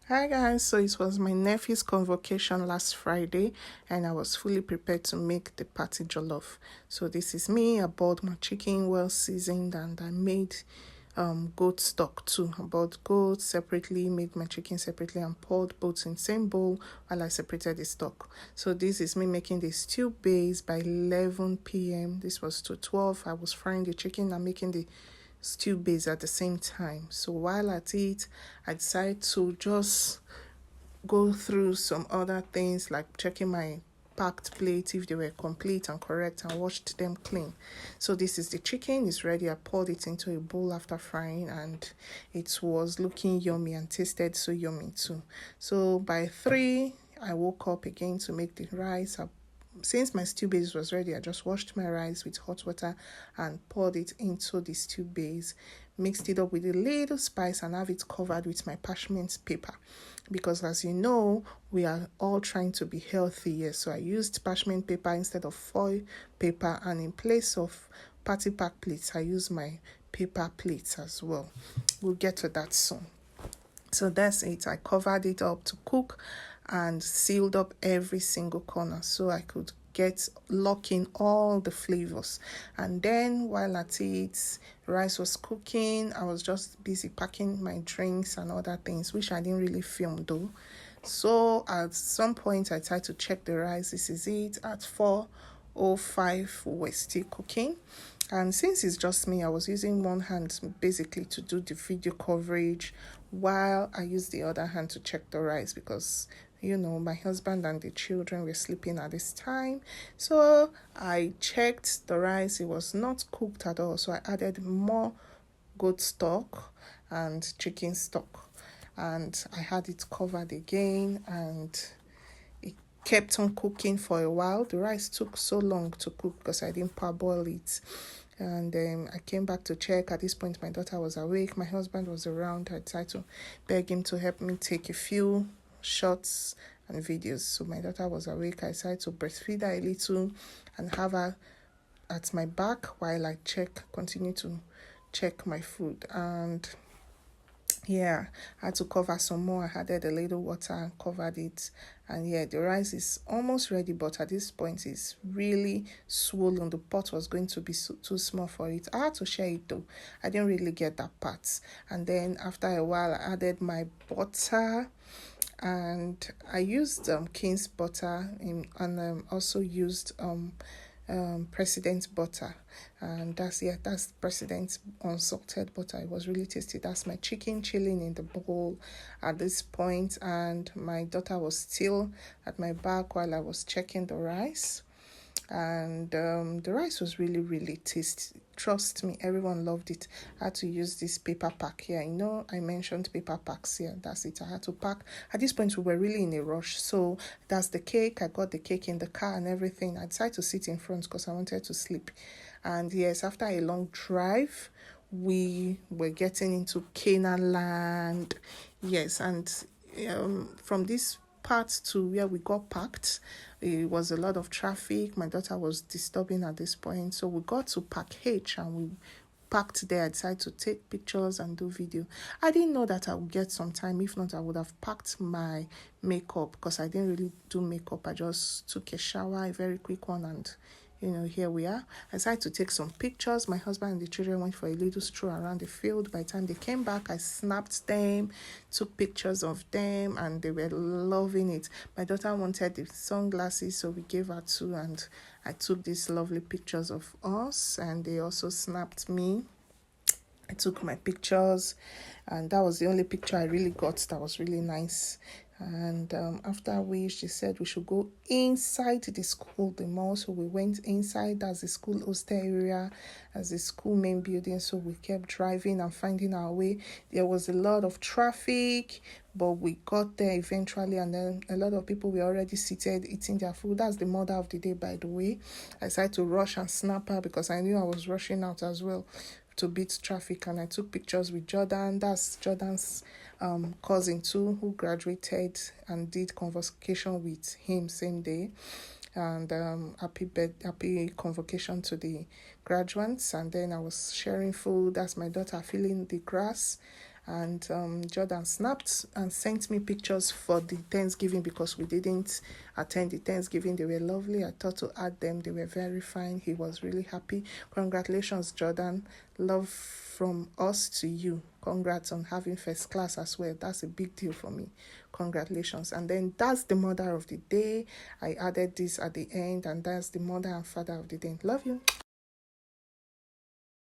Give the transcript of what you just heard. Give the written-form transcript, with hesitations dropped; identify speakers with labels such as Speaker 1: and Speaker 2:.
Speaker 1: Hi guys, so it was my nephew's convocation last Friday and I was fully prepared to make the party jollof. So this is me. I bought my chicken well seasoned and I made goat stock too. I bought goat separately, made my chicken separately and poured both in same bowl while I separated the stock. So this is me making the stew base by 11 p.m. This was to 12. I was frying the chicken and making the stew base at the same time. So while at it, I decided to just go through some other things like checking my packed plates if they were complete and correct and washed them clean. So this is the chicken, it's ready. I poured it into a bowl after frying and it was looking yummy and tasted so yummy too. So by 3 I woke up again to make the rice. Since my stew base was ready, I just washed my rice with hot water and poured it into the stew base, mixed it up with a little spice and have it covered with my parchment paper. Because as you know, we are all trying to be healthy here. So I used parchment paper instead of foil paper, and in place of party pack plates, I use my paper plates as well. We'll get to that soon. So that's it. I covered it up to cook and sealed up every single corner so I could lock in all the flavors. And then while at it, rice was cooking, I was just busy packing my drinks and other things, which I didn't really film though. So at some point I tried to check the rice. This is it at 4:05. We're still cooking. And since it's just me, I was using one hand basically to do the video coverage while I used the other hand to check the rice because, my husband and the children were sleeping at this time. So I checked the rice. It was not cooked at all. So I added more goat stock and chicken stock. And I had it covered again and it kept on cooking for a while. The rice took so long to cook because I didn't parboil it. And I came back to check. At this point, my daughter was awake. My husband was around. I tried to beg him to help me take a few shots and videos. So my daughter was awake. I decided to breastfeed her a little and have her at my back while I continue to check my food. And I had to cover some more. I added a little water and covered it. And the rice is almost ready, but at this point it's really swollen. The pot was going to be too small for it. I had to share it though. I didn't really get that part. And then after a while, I added my butter. And I used King's butter and also used President butter, and that's President unsalted butter. It was really tasty. That's my chicken chilling in the bowl at this point, and my daughter was still at my back while I was checking the rice. And the rice was really, really tasty. Trust me, everyone loved it. I had to use this paper pack here. I mentioned paper packs here. That's it. I had to pack. At this point, we were really in a rush. So that's the cake. I got the cake in the car and everything. I decided to sit in front because I wanted to sleep. And yes, after a long drive, we were getting into Canaan land. Yes, and from this part to where we got parked, it was a lot of traffic. My daughter was disturbing at this point, so we got to Park H and we parked there. I decided to take pictures and do video. I didn't know that I would get some time. If not, I would have packed my makeup because I didn't really do makeup. I just took a shower, a very quick one, and here we are. I decided to take some pictures. My husband and the children went for a little stroll around the field. By the time they came back, I snapped them, took pictures of them, and they were loving it. My daughter wanted the sunglasses, so we gave her two, and I took these lovely pictures of us, and they also snapped me. I took my pictures, and that was the only picture I really got that was really nice. And after which she said we should go inside the school, the mall. So we went inside. That's the school hostel area, as the school main building. So we kept driving and finding our way. There was a lot of traffic, but we got there eventually. And then a lot of people were already seated eating their food. That's the mother of the day, by the way. I decided to rush and snap her because I knew I was rushing out as well to beat traffic. And I took pictures with Jordan. That's Jordan's cousin too, who graduated and did convocation with him same day. And happy convocation to the graduates. And then I was sharing food. That's my daughter feeling the grass And Jordan snapped and sent me pictures for the Thanksgiving, because we didn't attend the Thanksgiving. They were lovely. I thought to add them. They were very fine. He was really happy. Congratulations, Jordan. Love from us to you. Congrats on having first class as well. That's a big deal for me. Congratulations. And then that's the mother of the day. I added this at the end, and that's the mother and father of the day. Love you.